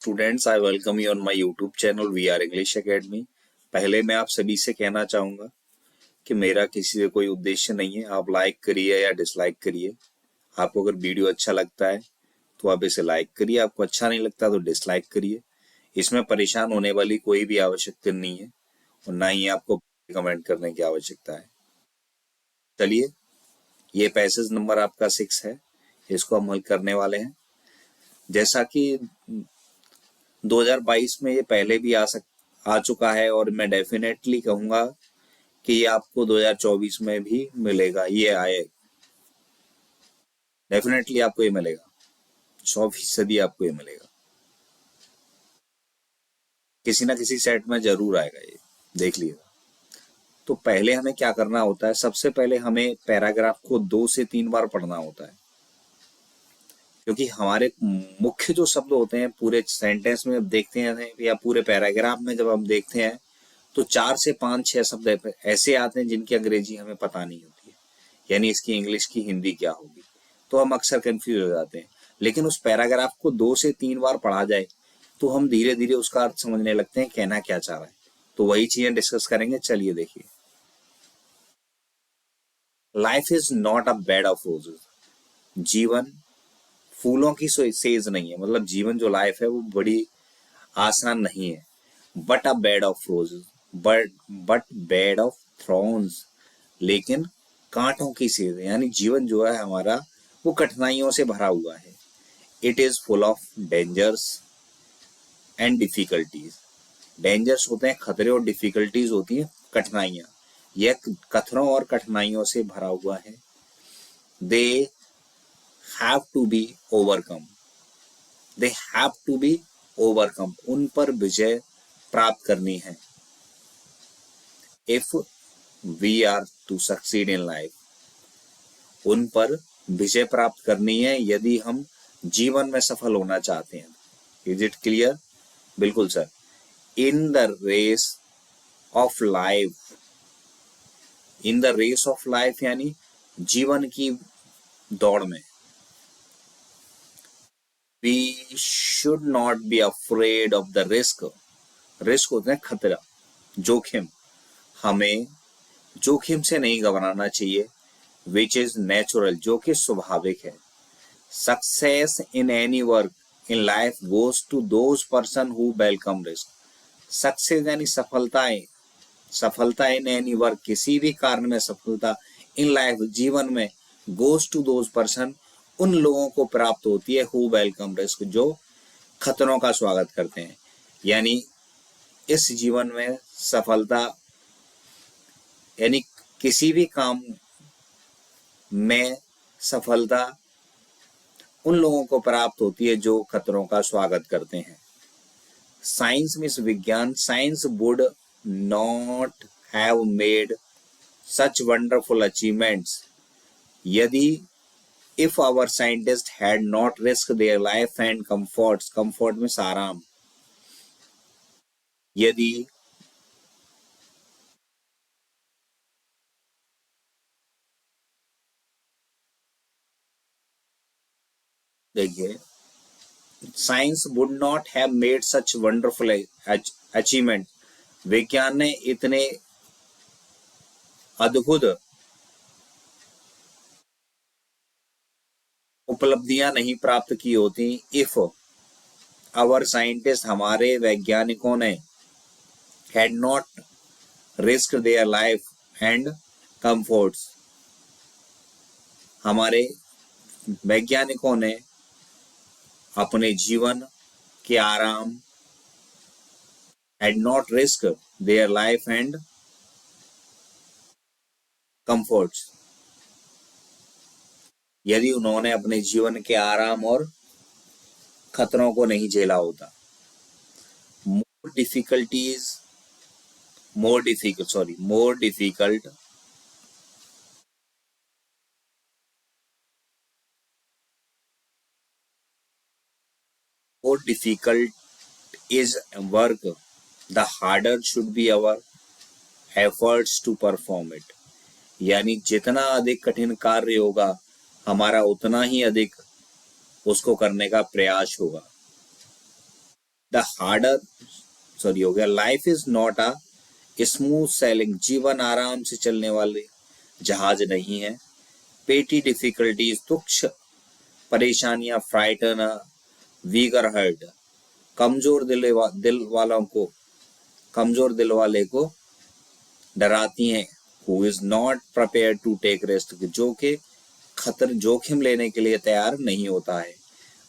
Students, I welcome you on my YouTube channel we are English academy. पहले मैं आप सभी से कहना चाहूंगा कि मेरा किसी से कोई उद्देश्य नहीं है। आप लाइक करिए या डिसलाइक करिए। आपको अगर वीडियो अच्छा लगता है तो आप इसे लाइक करिए, आपको अच्छा नहीं लगता तो डिसलाइक करिए। इसमें परेशान होने वाली कोई भी आवश्यकता नहीं है और ना ही आपको कमेंट करने की आवश्यकता है। चलिए, ये पैसेज नंबर आपका 6 है, इसको हम हल करने वाले हैं। जैसा कि 2022 में ये पहले भी आ चुका है और मैं डेफिनेटली कहूंगा कि ये आपको 2024 में भी मिलेगा। ये आए, डेफिनेटली आपको ये मिलेगा, 100% आपको ये मिलेगा। किसी ना किसी सेट में जरूर आएगा, ये देख लीजिएगा। तो पहले हमें क्या करना होता है, सबसे पहले हमें पैराग्राफ को 2 से 3 बार पढ़ना होता है, क्योंकि हमारे मुख्य जो शब्द होते हैं पूरे सेंटेंस में जब देखते हैं या पूरे पैराग्राफ में जब हम देखते हैं तो 4 से 5 6 शब्द ऐसे आते हैं जिनकी अंग्रेजी हमें पता नहीं होती है, यानी इसकी इंग्लिश की हिंदी क्या होगी, तो हम अक्सर कंफ्यूज हो जाते हैं। लेकिन उस पैराग्राफ को 2 से 3 बार पढ़ा जाए तो हम धीरे धीरे उसका अर्थ समझने लगते हैं, कहना क्या चाह रहा है। तो वही चीजें डिस्कस करेंगे। चलिए देखिए, life is not a bed of roses. जीवन फूलों की सेज नहीं है, मतलब जीवन जो लाइफ है वो बड़ी आसान नहीं है। But a bed of roses, but bed of Thrones, लेकिन कांटों की सेज है। यानी जीवन जो है हमारा वो कठिनाइयों से भरा हुआ है। It is full of dangers and difficulties. Dangers होते हैं खतरे और डिफिकल्टीज होती हैं कठिनाइयां। यह कथनों और कठिनाइयों से भरा हुआ है। They have to be overcome, they have to be overcome, उन पर विजय प्राप्त करनी है। If we are to succeed in life, उन पर विजय प्राप्त करनी है यदि हम जीवन में सफल होना चाहते हैं। Is it clear? बिल्कुल sir. In the race of life, in the race of life यानी जीवन की दौड़ में, we should not be afraid of the risk. Risk होते हैं खतरा, जोखिम। हमें जोखिम से नहीं घबराना चाहिए। विच इज नेचुरल, जो कि स्वाभाविक है। Success in any work in life goes to those person who welcome risk. Success यानी सफलताएं, सफलता इन एनी वर्क, किसी भी कार्य में सफलता, इन लाइफ जीवन में, गोज टू दोज पर्सन, उन लोगों को प्राप्त होती है हु वेलकम रिस्क, जो खतरों का स्वागत करते हैं। यानी इस जीवन में सफलता यानी किसी भी काम में सफलता उन लोगों को प्राप्त होती है जो खतरों का स्वागत करते हैं। साइंस मीन्स विज्ञान। Science would not have made such wonderful achievements यदि, if our scientist had not risk their life and comforts, comfort में आराम, यदि देखिए, science would not have made such wonderful achievement, विज्ञान ने इतने अद्भुत उपलब्धियां नहीं प्राप्त की होती इफ आवर साइंटिस्ट, हमारे वैज्ञानिकों ने, had not risk their life and comforts, हमारे वैज्ञानिकों ने अपने जीवन के आराम, had not risk their life and comforts, यदि उन्होंने अपने जीवन के आराम और खतरों को नहीं झेला होता। More difficulties, more difficult, sorry, more difficult, more difficult is work, the harder should be our efforts to perform it. यानी जितना अधिक कठिन कार्य होगा हमारा, उतना ही अधिक उसको करने का प्रयास होगा। द हार्डर, सॉरी हो गया, life is not a smooth selling, जीवन आराम से चलने वाले जहाज नहीं है। पेटी डिफिकल्टीज, तुच्छ परेशानियां, फ्राइटन वीगर हर्ट, कमजोर कमजोर दिल वाले को डराती हैं। Who is not prepare to take risk, जो कि जोखिम लेने के लिए तैयार नहीं होता है।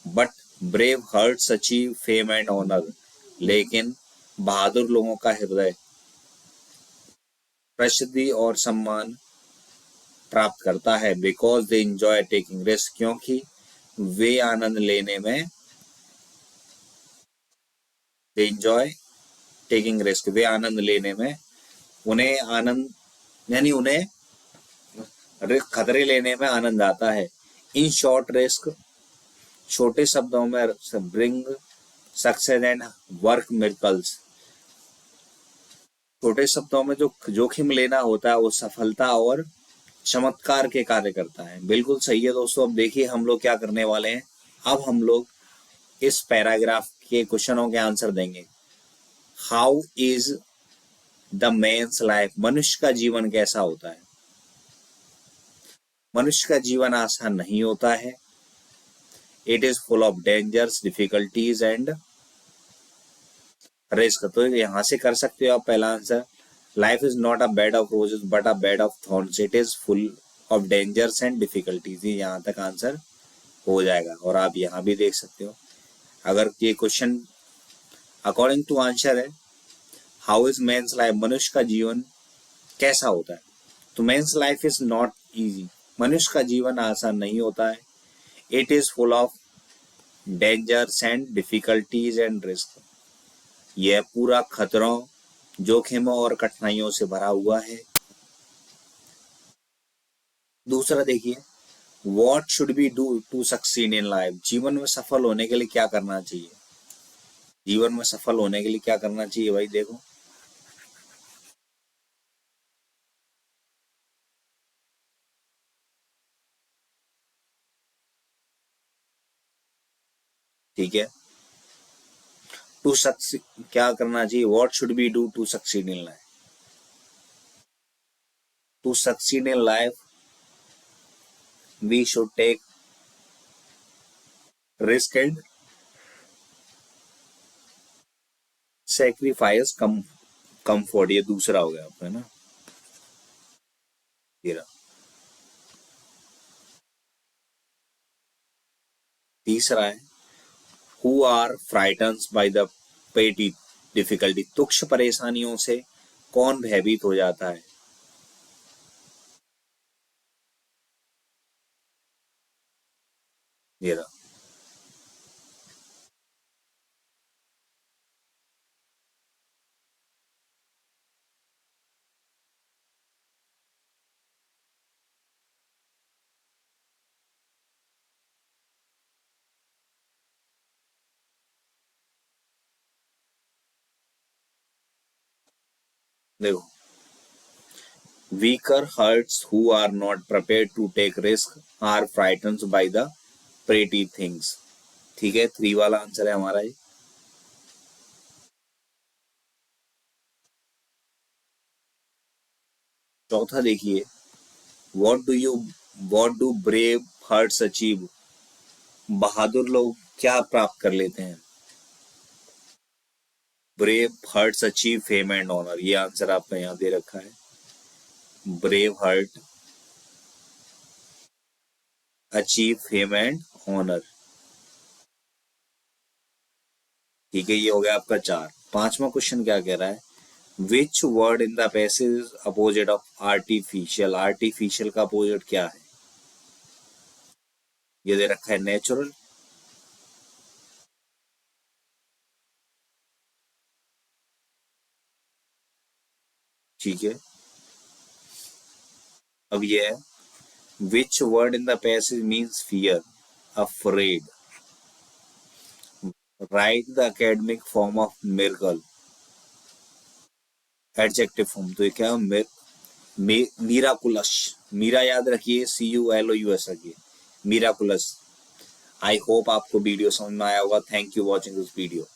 But brave hearts achieve fame and honour, लेकिन बहादुर लोगों का हृदय प्रसिद्धि और सम्मान प्राप्त करता है। Because they enjoy taking risk, क्योंकि वे आनंद लेने में, दे इंजॉय टेकिंग रिस्क, वे आनंद लेने में, उन्हें आनंद यानी उन्हें खतरे लेने में आनंद आता है। इन शॉर्ट रिस्क, छोटे शब्दों में, bring success and work miracles, छोटे शब्दों में जो जोखिम लेना होता है वो सफलता और चमत्कार के कार्य करता है। बिल्कुल सही है दोस्तों। अब देखिए हम लोग क्या करने वाले हैं। अब हम लोग इस पैराग्राफ के क्वेश्चनों के आंसर देंगे। How is the man's life, मनुष्य का जीवन कैसा होता है। मनुष्य का जीवन आसान नहीं होता है। It is full of dangers, difficulties and risk. तो यहां से कर सकते हो आप पहला answer. Life is not a bed of roses but a bed of thorns, it is full of dangers and difficulties. यहाँ तक आंसर हो जाएगा। और आप यहाँ भी देख सकते हो, अगर ये क्वेश्चन अकॉर्डिंग टू आंसर है हाउ इज मेन्स लाइफ, मनुष्य का जीवन कैसा होता है, तो man's life is not easy, मनुष्य का जीवन आसान नहीं होता है। It is full of dangers and difficulties and risk, यह पूरा खतरों, जोखिमों और कठिनाइयों से भरा हुआ है। दूसरा देखिए, what should be do to succeed in life, जीवन में सफल होने के लिए क्या करना चाहिए। जीवन में सफल होने के लिए क्या करना चाहिए भाई, देखो ठीक है। टू सक्सीड क्या करना चाहिए, what should be do to succeed in life. To succeed in life we should take risk and sacrifice comfort, ये दूसरा हो गया आपका ना। तीसरा है who are frightens by the petty difficulty, तुच्छ परेशानियों से कौन भयभीत हो जाता है। ये रहा। देखो, weaker hearts who are not prepared to take risk are frightened by the pretty things। ठीक है, 3 वाला आंसर है हमारा ये। चौथा देखिए, what do you what do brave hearts achieve, बहादुर लोग क्या प्राप्त कर लेते हैं। Brave hearts achieve fame and honour, ये आंसर आपका यहाँ दे रखा है। Brave heart achieve fame and honour, ठीक है, ये हो गया आपका 4। पांचवा क्वेश्चन क्या कह रहा है, which word in the passage opposite of artificial, artificial का अपोजिट क्या है। ये दे रखा है नेचुरल, ठीक है। अब ये है which word in the passage means fear, afraid. Right the academic form of miracle, adjective form, तो ये क्या है, मीराकुलस, मीरा याद रखिए, CULOUS रखिए, मीराकुलस। आई होप आपको वीडियो समझ में आया होगा। Thank you watching this video.